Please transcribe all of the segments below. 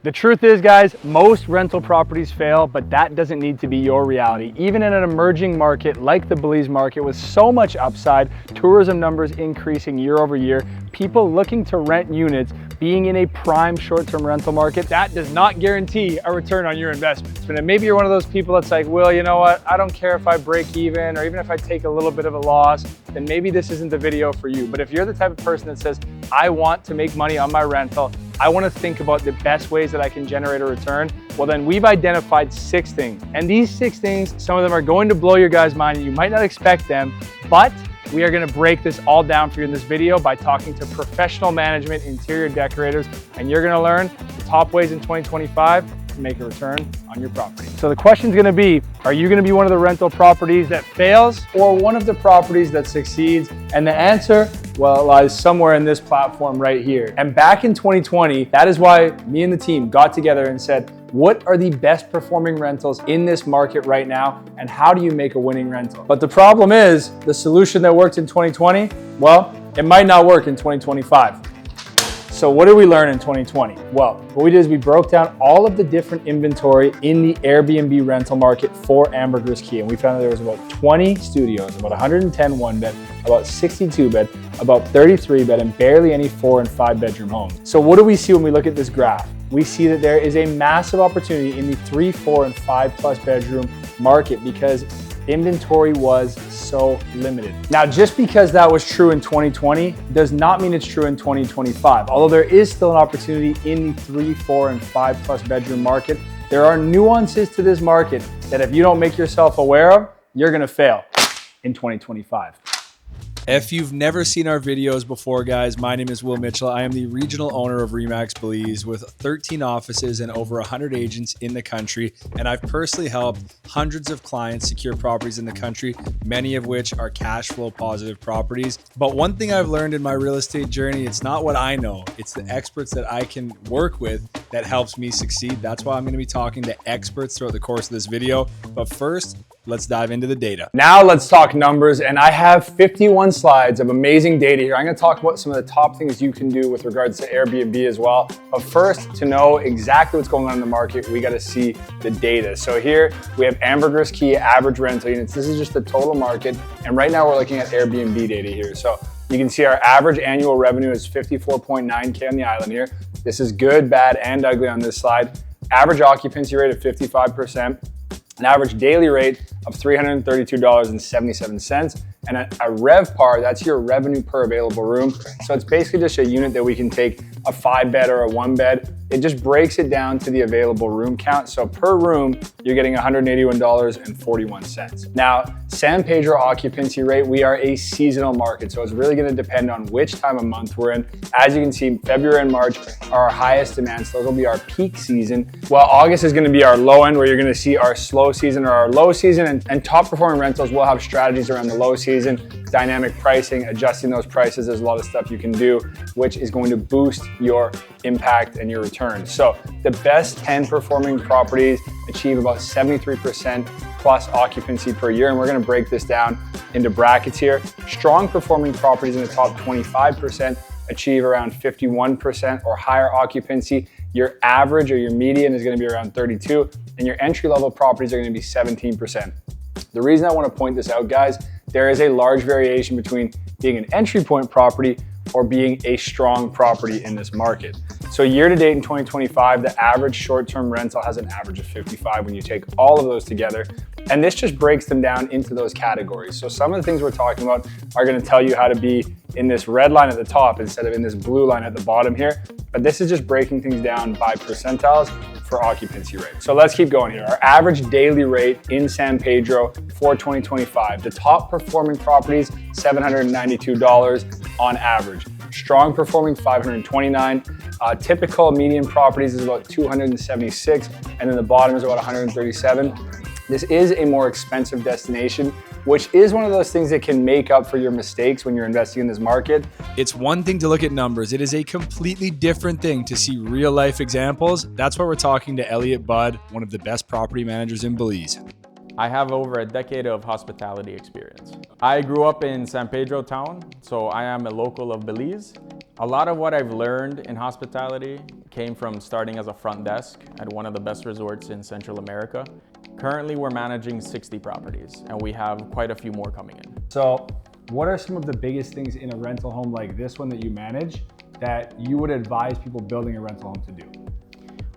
The truth is, guys, most rental properties fail, but that doesn't need to be your reality. Even in an emerging market like the Belize market with so much upside, tourism numbers increasing year over year, people looking to rent units, being in a prime short-term rental market, that does not guarantee a return on your investments. And maybe you're one of those people that's like, well, you know what? I don't care if I break even or even if I take a little bit of a loss, then maybe this isn't the video for you. But if you're the type of person that says, I want to make money on my rental, I want to think about the best ways that I can generate a return, well then we've identified 6 things. And these 6 things, some of them are going to blow your guys' mind. You might not expect them, but we are going to break this all down for you in this video by talking to professional management, interior decorators, and you're going to learn the top ways in 2025 to make a return on your property. So the question is going to be, are you going to be one of the rental properties that fails or one of the properties that succeeds? And the answer, well, it lies somewhere in this platform right here. And back in 2020, that is why me and the team got together and said, what are the best performing rentals in this market right now? And how do you make a winning rental? But the problem is the solution that worked in 2020, well, it might not work in 2025. So what did we learn in 2020? Well, what we did is we broke down all of the different inventory in the Airbnb rental market for Ambergris Caye. And we found that there was about 20 studios, about 110 one bed, about 62 bed, about 33 bed, and barely any 4 and 5 bedroom homes. So what do we see when we look at this graph? We see that there is a massive opportunity in the 3, 4, and 5 plus bedroom market because inventory was so limited. Now, just because that was true in 2020 does not mean it's true in 2025. Although there is still an opportunity in the 3, 4, and 5 plus bedroom market, there are nuances to this market that if you don't make yourself aware of, you're gonna fail in 2025. If you've never seen our videos before, guys, my name is Will Mitchell. I am the regional owner of Remax Belize with 13 offices and over 100 agents in the country. And I've personally helped hundreds of clients secure properties in the country, many of which are cash flow positive properties. But one thing I've learned in my real estate journey, it's not what I know, it's the experts that I can work with that helps me succeed. That's why I'm going to be talking to experts throughout the course of this video. But first, let's dive into the data. Now let's talk numbers, and I have 51 slides of amazing data here. I'm gonna talk about some of the top things you can do with regards to Airbnb as well. But first, to know exactly what's going on in the market, we gotta see the data. So here we have Ambergris Caye average rental units. This is just the total market. And right now we're looking at Airbnb data here. So you can see our average annual revenue is 54.9K on the island here. This is good, bad, and ugly on this slide. Average occupancy rate of 55%. An average daily rate of $332.77, and a RevPAR, that's your revenue per available room. So it's basically just a unit that we can take a 5 bed or a 1 bed. It just breaks it down to the available room count. So per room, you're getting $181.41. Now, San Pedro occupancy rate, we are a seasonal market. So it's really gonna depend on which time of month we're in. As you can see, February and March are our highest demand. So those will be our peak season. While August is gonna be our low end, where you're gonna see our slow season or our low season, and top performing rentals will have strategies around the low season, dynamic pricing, adjusting those prices. There's a lot of stuff you can do, which is going to boost your impact and your return. So the best 10 performing properties achieve about 73% plus occupancy per year. And we're gonna break this down into brackets here. Strong performing properties in the top 25% achieve around 51% or higher occupancy. Your average or your median is gonna be around 32, and your entry-level properties are gonna be 17%. The reason I wanna point this out, guys, there is a large variation between being an entry point property or being a strong property in this market. So year to date in 2025, the average short-term rental has an average of 55 when you take all of those together. And this just breaks them down into those categories. So some of the things we're talking about are gonna tell you how to be in this red line at the top instead of in this blue line at the bottom here. But this is just breaking things down by percentiles for occupancy rate. So let's keep going here. Our average daily rate in San Pedro for 2025, the top performing properties, $792 on average. Strong performing, $529. Typical median properties is about $276, and then the bottom is about $137. This is a more expensive destination, which is one of those things that can make up for your mistakes when you're investing in this market. It's one thing to look at numbers. It is a completely different thing to see real life examples. That's why we're talking to Elliot Budd, one of the best property managers in Belize. I have over a decade of hospitality experience. I grew up in San Pedro Town, so I am a local of Belize. A lot of what I've learned in hospitality came from starting as a front desk at one of the best resorts in Central America. Currently, we're managing 60 properties, and we have quite a few more coming in. So what are some of the biggest things in a rental home like this one that you manage that you would advise people building a rental home to do?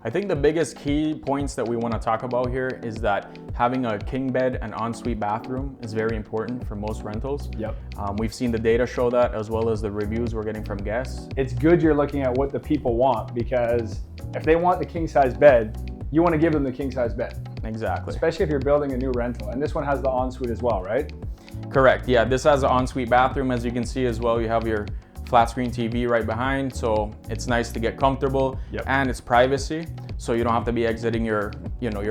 I think the biggest key points that we want to talk about here is that having a king bed and ensuite bathroom is very important for most rentals. Yep. We've seen the data show that, as well as the reviews we're getting from guests. It's good you're looking at what the people want, because if they want the king size bed, you want to give them the king size bed. Exactly. Especially if you're building a new rental. And this one has the ensuite as well, right? Correct. Yeah, this has an ensuite bathroom. As you can see as well, you have your flat screen TV right behind, so it's nice to get comfortable. Yep. And it's privacy, so you don't have to be exiting your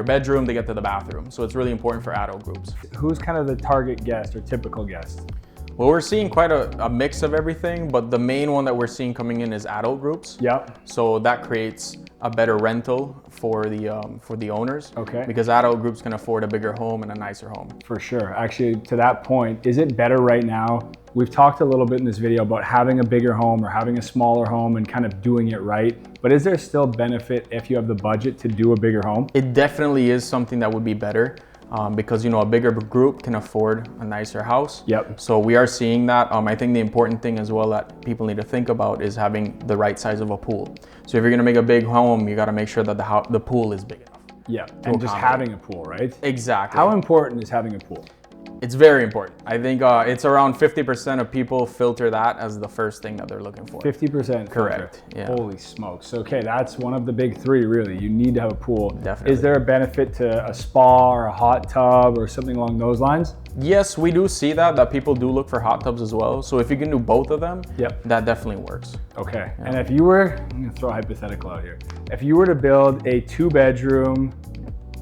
bedroom to get to the bathroom. So it's really important for adult groups. Who's kind of the target guest or typical guest? Well, we're seeing quite a mix of everything, but the main one that we're seeing coming in is adult groups. Yep. So that creates a better rental for the owners. Okay. Because adult groups can afford a bigger home and a nicer home. For sure. Actually, to that point, is it better right now? We've talked a little bit in this video about having a bigger home or having a smaller home and kind of doing it right. But is there still benefit if you have the budget to do a bigger home? It definitely is something that would be better. Because a bigger group can afford a nicer house. Yep. So we are seeing that. I think the important thing as well that people need to think about is having the right size of a pool. So if you're gonna make a big home, you gotta make sure that the pool is big enough. Yeah, and just having a pool, right? Exactly. How important is having a pool? It's very important. I think it's around 50% of people filter that as the first thing that they're looking for. 50%? Correct, yeah. Holy smokes. Okay, that's one of the big three, really. You need to have a pool. Definitely. Is there a benefit to a spa or a hot tub or something along those lines? Yes, we do see that people do look for hot tubs as well. So if you can do both of them, yep, that definitely works. Okay, and if you were, I'm gonna throw a hypothetical out here. If you were to build a 2-bedroom,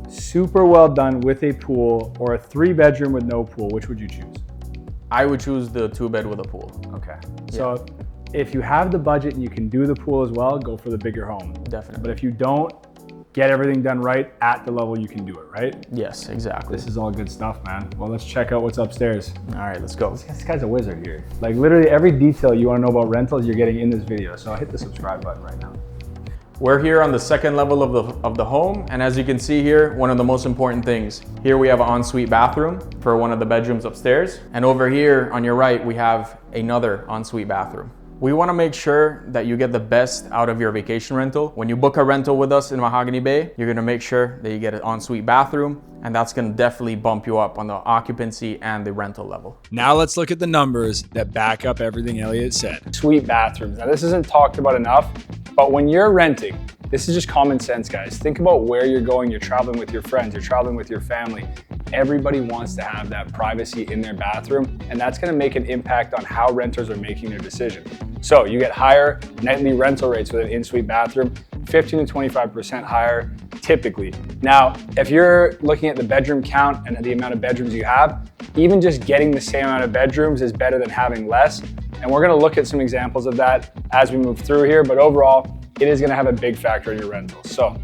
super well done with a pool, or a 3-bedroom with no pool, which would you choose? I would choose the 2-bed with a pool. Okay, so if you have the budget and you can do the pool as well, go for the bigger home. Definitely. But if you don't, get everything done right at the level you can do it, right? Yes, exactly. This is all good stuff, man. Well, let's check out what's upstairs. All right, let's go. This guy's a wizard here. Like literally every detail you want to know about rentals, you're getting in this video. So hit the subscribe button right now. We're here on the second level of the home, and as you can see here, one of the most important things. Here we have an ensuite bathroom for one of the bedrooms upstairs, and over here on your right, we have another ensuite bathroom. We want to make sure that you get the best out of your vacation rental. When you book a rental with us in Mahogany Bay, you're going to make sure that you get an ensuite bathroom, and that's going to definitely bump you up on the occupancy and the rental level. Now let's look at the numbers that back up everything Elliot said. Suite bathrooms. Now this isn't talked about enough, but when you're renting, this is just common sense, guys. Think about where you're going. You're traveling with your friends, you're traveling with your family. Everybody wants to have that privacy in their bathroom, and that's gonna make an impact on how renters are making their decision. So you get higher nightly rental rates with an in-suite bathroom, 15 to 25% higher typically. Now, if you're looking at the bedroom count and the amount of bedrooms you have, even just getting the same amount of bedrooms is better than having less. And we're gonna look at some examples of that as we move through here, but overall, it is gonna have a big factor in your rental. So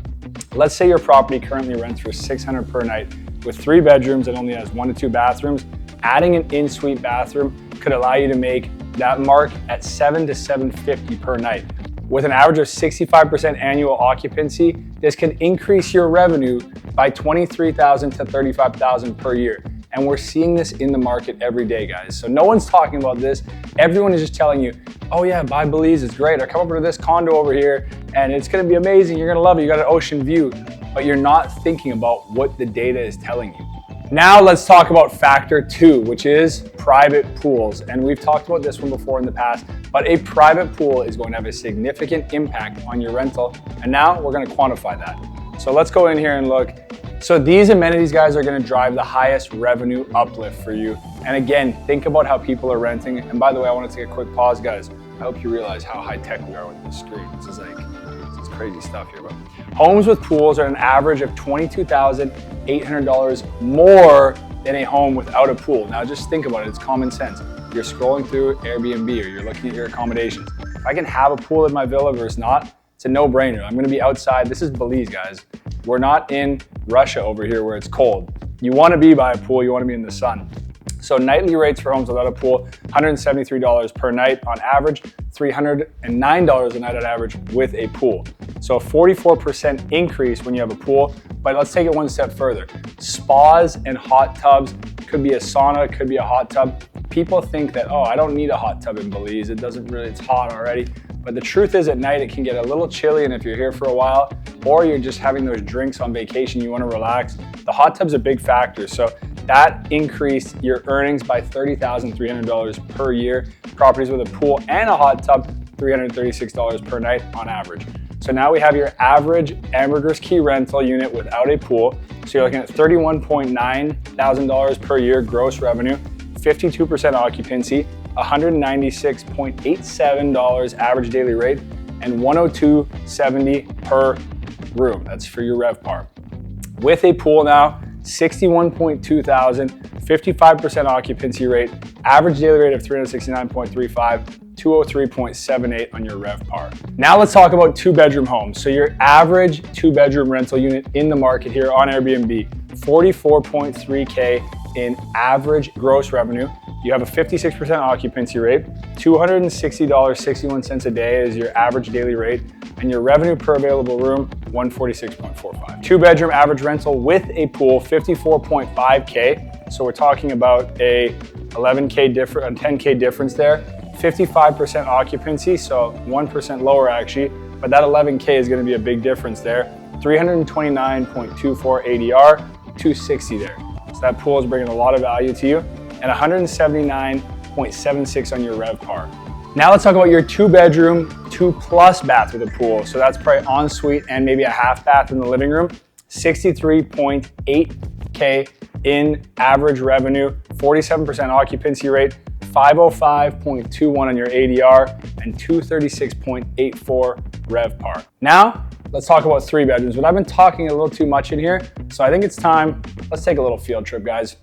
let's say your property currently rents for $600 per night with 3 bedrooms and only has 1 to 2 bathrooms. Adding an in-suite bathroom could allow you to make that mark at $700 to $750 per night. With an average of 65% annual occupancy, this can increase your revenue by $23,000 to $35,000 per year. And we're seeing this in the market every day, guys. So no one's talking about this. Everyone is just telling you, oh yeah, buy Belize, it's great. Or come over to this condo over here and it's gonna be amazing. You're gonna love it. You got an ocean view, but you're not thinking about what the data is telling you. Now let's talk about factor 2, which is private pools. And we've talked about this one before in the past, but a private pool is going to have a significant impact on your rental. And now we're gonna quantify that. So let's go in here and look. So these amenities, guys, are gonna drive the highest revenue uplift for you. And again, think about how people are renting. And by the way, I wanna take a quick pause, guys. I hope you realize how high tech we are with this screen. This is crazy stuff here. But homes with pools are an average of $22,800 more than a home without a pool. Now just think about it, it's common sense. You're scrolling through Airbnb or you're looking at your accommodations. If I can have a pool in my villa versus not, it's a no-brainer. I'm gonna be outside. This is Belize, guys. We're not in Russia over here where it's cold. You wanna be by a pool, you wanna be in the sun. So nightly rates for homes without a pool, $173 per night on average, $309 a night on average with a pool. So a 44% increase when you have a pool, but let's take it one step further. Spas and hot tubs, could be a sauna, could be a hot tub. People think that, oh, I don't need a hot tub in Belize. It's hot already. But the truth is at night, it can get a little chilly, and if you're here for a while, or you're just having those drinks on vacation, you wanna relax, the hot tub's a big factor. So that increased your earnings by $30,300 per year. Properties with a pool and a hot tub, $336 per night on average. So now we have your average Ambergris Caye rental unit without a pool. So you're looking at $31.9 thousand per year gross revenue, 52% occupancy, $196.87 average daily rate, and $102.70 per room. That's for your RevPAR. With a pool now, $61.2 thousand, 55% occupancy rate, average daily rate of $369.35, $203.78 on your RevPAR. Now let's talk about 2-bedroom homes. So your average 2-bedroom rental unit in the market here on Airbnb, $44.3K in average gross revenue. You have a 56% occupancy rate, $260.61 a day is your average daily rate, and your revenue per available room, $146.45. 2-bedroom average rental with a pool, $54.5K. So we're talking about a 10K difference there. 55% occupancy, so 1% lower actually, but that 11K is gonna be a big difference there. 329.24 ADR, 260 there. So that pool is bringing a lot of value to you, and 179.76 on your RevPAR. Now let's talk about your 2-bedroom, 2+ bath with a pool. So that's probably ensuite and maybe a half bath in the living room. 63.8K in average revenue, 47% occupancy rate, 505.21 on your ADR, and 236.84 RevPAR. Now, let's talk about 3 bedrooms, but I've been talking a little too much in here, so I think it's time, let's take a little field trip, guys.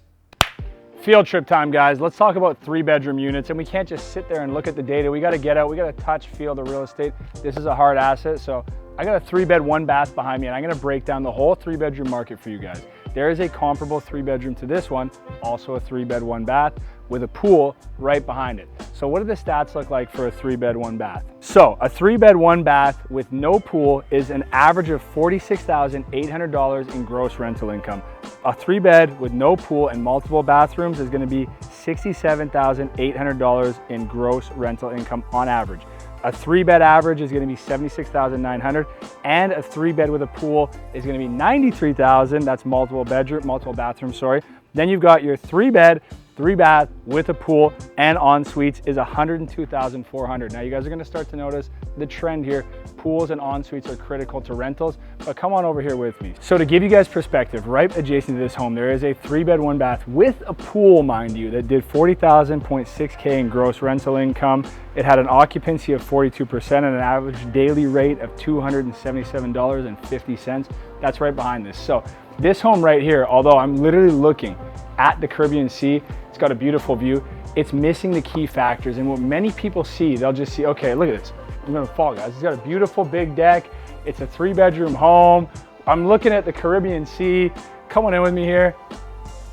Field trip time, guys. Let's talk about 3-bedroom units, and we can't just sit there and look at the data. We got to get out, we got to touch, feel the real estate. This is a hard asset, so I got a 3-bed, 1-bath behind me, and I'm going to break down the whole 3-bedroom market for you guys. There is a comparable 3-bedroom to this one, also a 3-bed, 1-bath with a pool right behind it. So what do the stats look like for a 3-bed, 1-bath? So a 3-bed, 1-bath with no pool is an average of $46,800 in gross rental income. A 3-bed with no pool and multiple bathrooms is gonna be $67,800 in gross rental income on average. A 3-bed average is gonna be $76,900, and a 3-bed with a pool is gonna be $93,000. That's multiple bathrooms, sorry. Then you've got your 3-bed, 3-bath with a pool and en suites is $102,400. Now you guys are gonna start to notice the trend here. Pools and en suites are critical to rentals, but come on over here with me. So to give you guys perspective, right adjacent to this home, there is a 3-bed, 1-bath with a pool, mind you, that did $40,000.6K in gross rental income. It had an occupancy of 42% and an average daily rate of $277.50. That's right behind this. So this home right here, although I'm literally looking at the Caribbean Sea, it's got a beautiful view, it's missing the key factors. And what many people see, they'll just see, okay, look at this. I'm gonna fall, guys. It's got a beautiful big deck. It's a 3-bedroom home. I'm looking at the Caribbean Sea. Come on in with me here.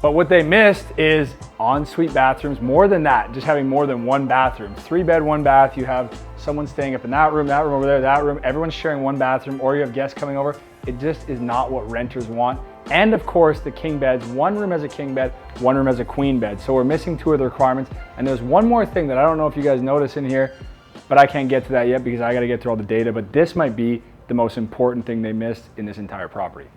But what they missed is ensuite bathrooms. More than that, just having more than 1 bathroom. 3-bed, 1-bath, you have someone staying up in that room over there, that room. Everyone's sharing 1 bathroom, or you have guests coming over. It just is not what renters want. And of course, the king beds. 1 room has a king bed, 1 room has a queen bed. So we're missing 2 of the requirements. And there's one more thing that I don't know if you guys notice in here, but I can't get to that yet because I got to get through all the data. But this might be the most important thing they missed in this entire property.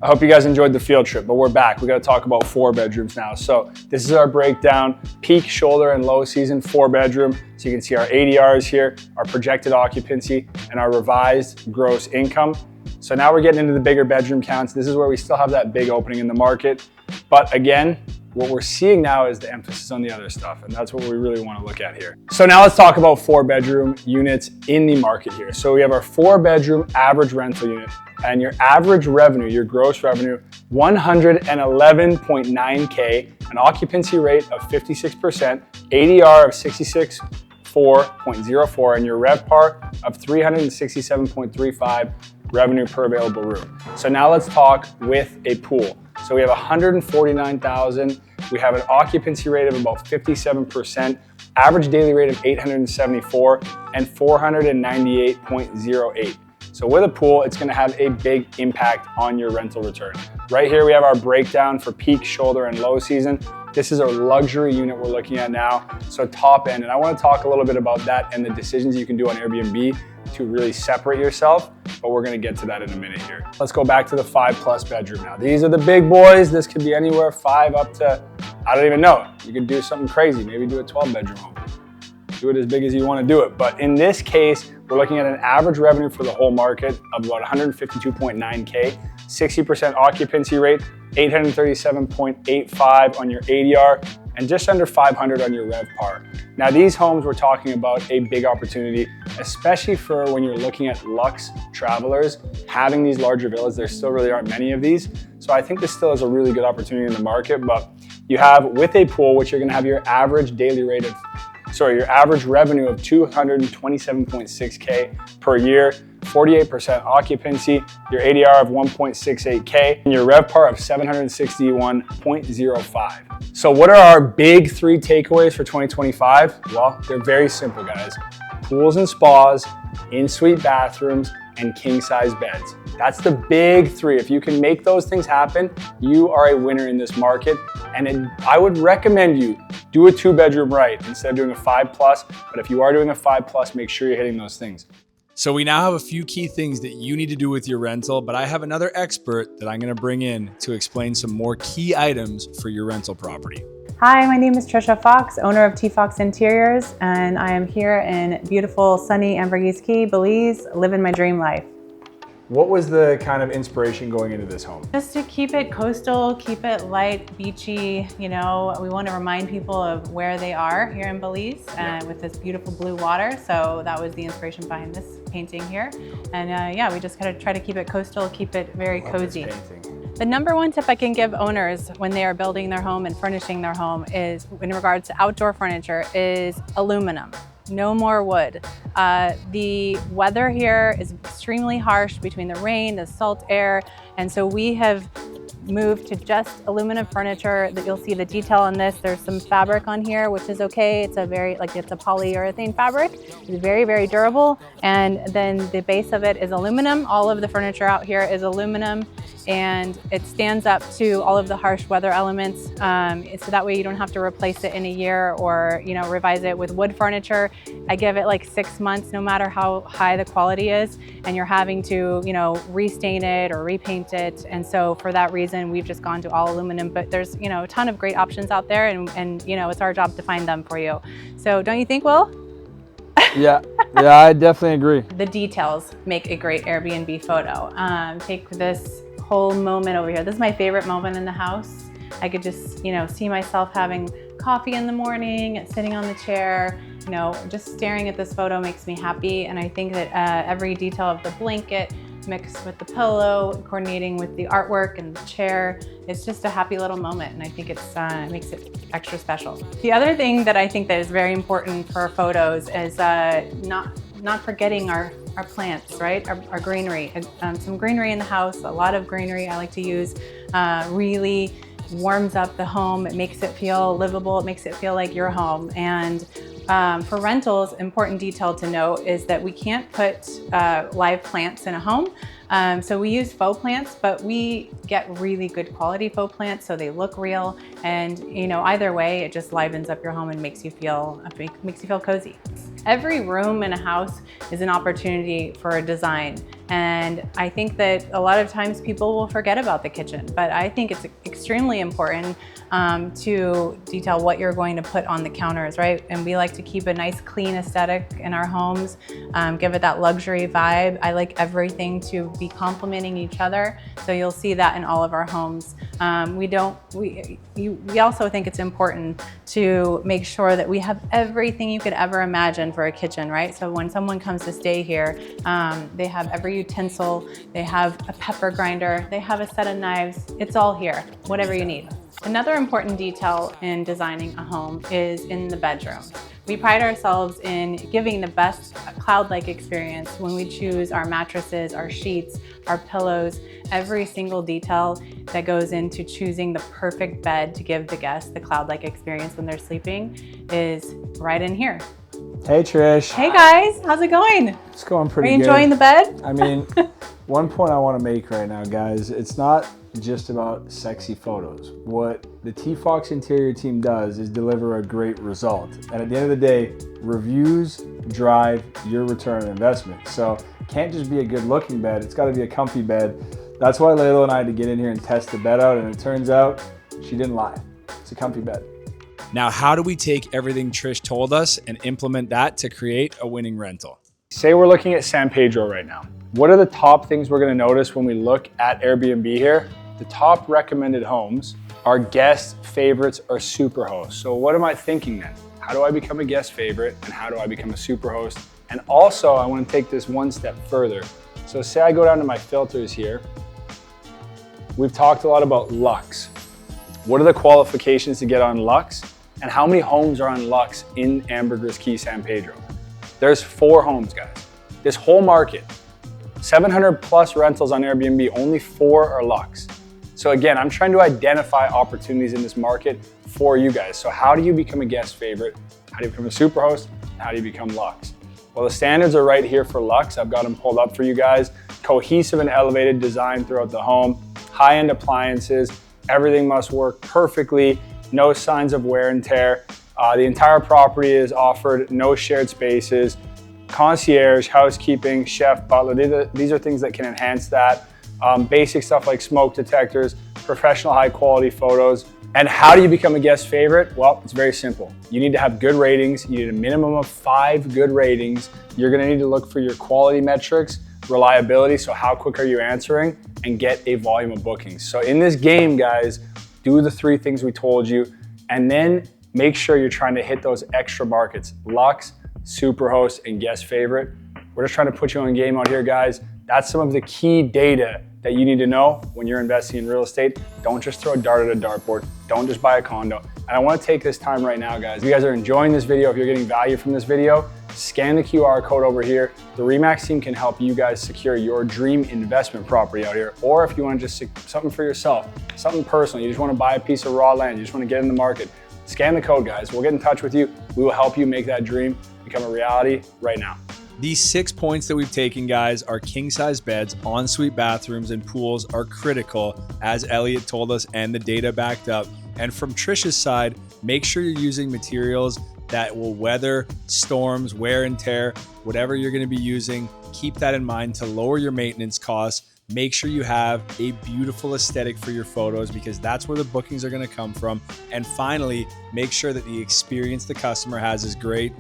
I hope you guys enjoyed the field trip, but we're back. We got to talk about 4 bedrooms now. So this is our breakdown, peak, shoulder, and low season 4-bedroom. So you can see our ADRs here, our projected occupancy, and our revised gross income. So now we're getting into the bigger bedroom counts. This is where we still have that big opening in the market. But again, what we're seeing now is the emphasis on the other stuff, and that's what we really want to look at here. So now let's talk about 4-bedroom units in the market here. So we have our 4-bedroom average rental unit, and your average revenue, your gross revenue, $111.9K, an occupancy rate of 56%, ADR of 66.04, and your RevPAR of $367.35 revenue per available room. So now let's talk with a pool. So we have 149,000. We have an occupancy rate of about 57%, average daily rate of 874, and 498.08. So with a pool, it's gonna have a big impact on your rental return. Right here, we have our breakdown for peak, shoulder, and low season. This is a luxury unit we're looking at now, so top end. And I wanna talk a little bit about that and the decisions you can do on Airbnb to really separate yourself, but we're gonna get to that in a minute here. Let's go back to the 5+ bedroom now. These are the big boys. This could be anywhere 5 up to, I don't even know. You could do something crazy, maybe do a 12-bedroom home. Do it as big as you want to do it. But in this case, we're looking at an average revenue for the whole market of about 152.9K, 60% occupancy rate, 837.85 on your ADR, and just under 500 on your RevPAR. Now these homes, we're talking about a big opportunity, especially for when you're looking at luxe travelers, having these larger villas. There still really aren't many of these. So I think this still is a really good opportunity in the market, but you have with a pool, which you're gonna have your average daily rate of your average revenue of 227.6K per year, 48% occupancy, your ADR of 1.68K, and your RevPAR of 761.05. So what are our big 3 takeaways for 2025? Well, they're very simple, guys. Pools and spas, in-suite bathrooms, and king-size beds. That's the big 3. If you can make those things happen, you are a winner in this market. And I would recommend you do a 2-bedroom right instead of doing a 5+. But if you are doing a 5+, make sure you're hitting those things. So we now have a few key things that you need to do with your rental, but I have another expert that I'm gonna bring in to explain some more key items for your rental property. Hi, my name is Trisha Fox, owner of T Fox Interiors, and I am here in beautiful, sunny Ambergris Caye, Belize, living my dream life. What was the kind of inspiration going into this home? Just to keep it coastal, keep it light, beachy, you know, we want to remind people of where they are here in Belize with this beautiful blue water. So that was the inspiration behind this painting here. And yeah, we just kind of try to keep it coastal, keep it very cozy. The number 1 tip I can give owners when they are building their home and furnishing their home is, in regards to outdoor furniture, is aluminum. No more wood. The weather here is extremely harsh between the rain, the salt air, and so we have moved to just aluminum furniture. That you'll see the detail on this. There's some fabric on here, which is okay. It's a it's a polyurethane fabric. It's very, very durable. And then the base of it is aluminum. All of the furniture out here is aluminum, and it stands up to all of the harsh weather elements. So that way you don't have to replace it in a year or, you know, revise it. With wood furniture, I give it like 6 months, no matter how high the quality is, and you're having to, you know, restain it or repaint it. And so for that reason, we've just gone to all aluminum, but there's, you know, a ton of great options out there, and you know, it's our job to find them for you. So don't you think, Will? Yeah, I definitely agree. The details make a great Airbnb photo. Take this whole moment over here. This is my favorite moment in the house. I could just, you know, see myself having coffee in the morning, sitting on the chair, you know, just staring at this photo makes me happy. And I think that every detail of the blanket mixed with the pillow, coordinating with the artwork and the chair, it's just a happy little moment, and I think it makes it extra special. The other thing that I think that is very important for photos is not forgetting our plants, right? Our greenery. Some greenery in the house, a lot of greenery I like to use, really warms up the home. It makes it feel livable. It makes it feel like your home. And for rentals, important detail to note is that we can't put live plants in a home. So we use faux plants, but we get really good quality faux plants, so they look real. And you know, either way, it just livens up your home and makes you feel cozy. Every room in a house is an opportunity for a design. And I think that a lot of times people will forget about the kitchen, but I think it's extremely important to detail what you're going to put on the counters, right? And we like to keep a nice clean aesthetic in our homes, give it that luxury vibe. I like everything to be complementing each other, so you'll see that in all of our homes. We also think it's important to make sure that we have everything you could ever imagine for a kitchen, right? So when someone comes to stay here, they have every utensil, they have a pepper grinder, they have a set of knives. It's all here, whatever you need. Another important detail in designing a home is in the bedroom. We pride ourselves in giving the best cloud-like experience when we choose our mattresses, our sheets, our pillows, every single detail that goes into choosing the perfect bed to give the guests the cloud-like experience when they're sleeping is right in here. Hey Trish. Hey guys, how's it going? It's going pretty good. Are you good. enjoying the bed? I mean, one point I want to make right now, guys, it's not just about sexy photos. What the T-Fox interior team does is deliver a great result. And at the end of the day, reviews drive your return on investment. So it can't just be a good looking bed, it's got to be a comfy bed. That's why Layla and I had to get in here and test the bed out, and it turns out she didn't lie. It's a comfy bed. Now, how do we take everything Trish told us and implement that to create a winning rental? Say we're looking at San Pedro right now. What are the top things we're going to notice when we look at Airbnb here? The top recommended homes are guest favorites or super hosts. So what am I thinking then? How do I become a guest favorite and how do I become a super host? And also I want to take this one step further. So say I go down to my filters here. We've talked a lot about Lux. What are the qualifications to get on Lux? And how many homes are on Lux in Ambergris Caye, San Pedro? There's 4 homes, guys. This whole market, 700 plus rentals on Airbnb, only 4 are Lux. So again, I'm trying to identify opportunities in this market for you guys. So how do you become a guest favorite? How do you become a super host? How do you become Lux? Well, the standards are right here for Lux. I've got them pulled up for you guys. Cohesive and elevated design throughout the home, high-end appliances, everything must work perfectly, no signs of wear and tear. The entire property is offered no shared spaces, concierge, housekeeping, chef, butler. These are things that can enhance that. Basic stuff like smoke detectors, professional high quality photos. And how do you become a guest favorite? Well, it's very simple. You need to have good ratings. You need a minimum of 5 good ratings. You're gonna need to look for your quality metrics, reliability, so how quick are you answering, and get a volume of bookings. So in this game, guys, do the 3 things we told you, and then make sure you're trying to hit those extra markets: Lux, Superhost, and guest favorite. We're just trying to put you on game out here, guys. That's some of the key data that you need to know when you're investing in real estate. Don't just throw a dart at a dartboard. Don't just buy a condo. And I want to take this time right now, guys. If you guys are enjoying this video, if you're getting value from this video, scan the QR code over here. The RE/MAX team can help you guys secure your dream investment property out here. Or if you want to just something for yourself, something personal, you just want to buy a piece of raw land, you just want to get in the market, scan the code, guys. We'll get in touch with you. We will help you make that dream become a reality right now. These 6 points that we've taken, guys, are king-size beds, ensuite bathrooms, and pools are critical, as Elliot told us and the data backed up. And from Trish's side, make sure you're using materials that will weather storms, wear and tear, whatever you're going to be using. Keep that in mind to lower your maintenance costs. Make sure you have a beautiful aesthetic for your photos, because that's where the bookings are going to come from. And finally, make sure that the experience the customer has is great.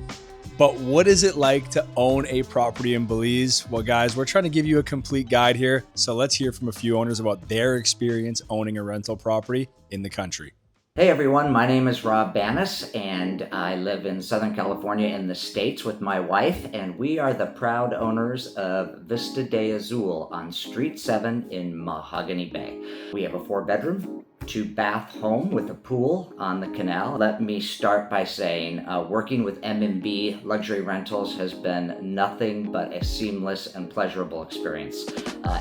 But what is it like to own a property in Belize? Well, guys, we're trying to give you a complete guide here. So let's hear from a few owners about their experience owning a rental property in the country. Hey everyone, my name is Rob Banas, and I live in Southern California in the States with my wife, and we are the proud owners of Vista de Azul on Street 7 in Mahogany Bay. We have a 4-bedroom, 2-bath home with a pool on the canal. Let me start by saying working with M&B Luxury Rentals has been nothing but a seamless and pleasurable experience.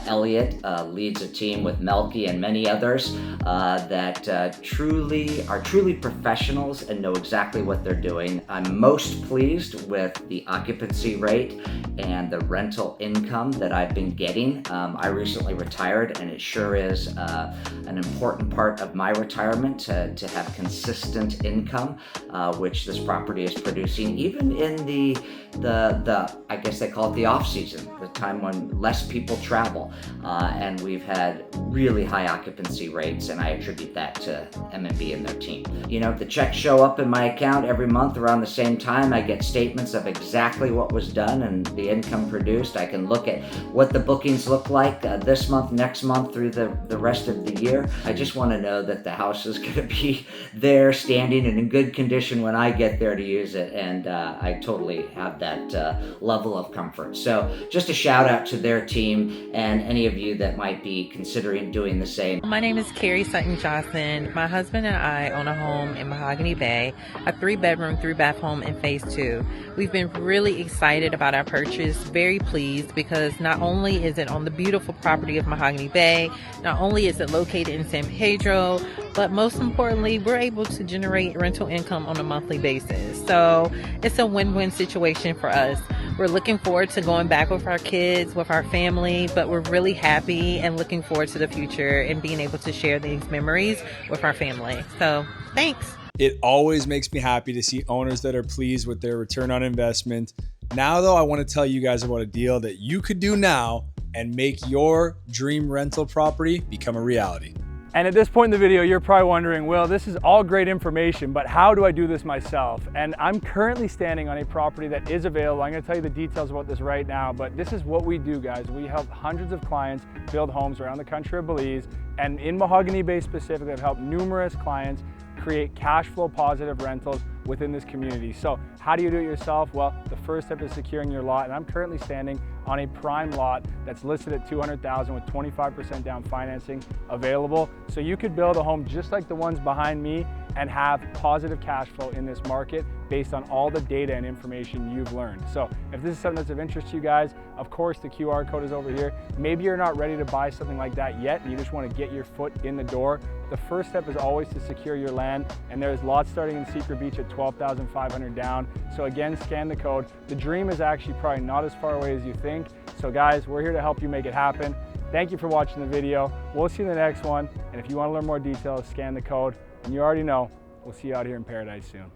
Elliot leads a team with Melky and many others that are truly professionals and know exactly what they're doing. I'm most pleased with the occupancy rate and the rental income that I've been getting. I recently retired, and it sure is an important part of my retirement to have consistent income, which this property is producing, even in the I guess they call it the off season, the time when less people travel, and we've had really high occupancy rates, and I attribute that to M&B and their team. You know, the checks show up in my account every month around the same time. I get statements of exactly what was done and the income produced. I can look at what the bookings look like this month, next month, through the rest of the year. I just want to know that the house is going to be there, standing and in good condition when I get there to use it, and I totally have that level of comfort. So just a shout out to their team, and any of you that might be considering enjoyed doing the same. My name is Carrie Sutton Johnson. My husband and I own a home in Mahogany Bay, a 3-bedroom, 3-bath home in phase 2. We've been really excited about our purchase, very pleased, because not only is it on the beautiful property of Mahogany Bay, not only is it located in San Pedro, but most importantly, we're able to generate rental income on a monthly basis. So it's a win-win situation for us. We're looking forward to going back with our kids, with our family, but we're really happy and looking forward to the future and being able to share these memories with our family. So thanks. It always makes me happy to see owners that are pleased with their return on investment. Now though, I want to tell you guys about a deal that you could do now and make your dream rental property become a reality. And at this point in the video, you're probably wondering, well, this is all great information, but how do I do this myself? And I'm currently standing on a property that is available. I'm gonna tell you the details about this right now, but this is what we do, guys. We help hundreds of clients build homes around the country of Belize, and in Mahogany Bay specifically, I've helped numerous clients create cash flow positive rentals within this community. So how do you do it yourself? Well, the first step is securing your lot, and I'm currently standing on a prime lot that's listed at $200,000 with 25% down financing available. So you could build a home just like the ones behind me and have positive cash flow in this market based on all the data and information you've learned. So if this is something that's of interest to you guys, of course the QR code is over here. Maybe you're not ready to buy something like that yet and you just want to get your foot in the door. The first step is always to secure your land, and there's lots starting in Secret Beach at $12,500 down. So again, scan the code. The dream is actually probably not as far away as you think. So guys, we're here to help you make it happen. Thank you for watching the video. We'll see you in the next one. And if you want to learn more details, scan the code. And you already know, we'll see you out here in paradise soon.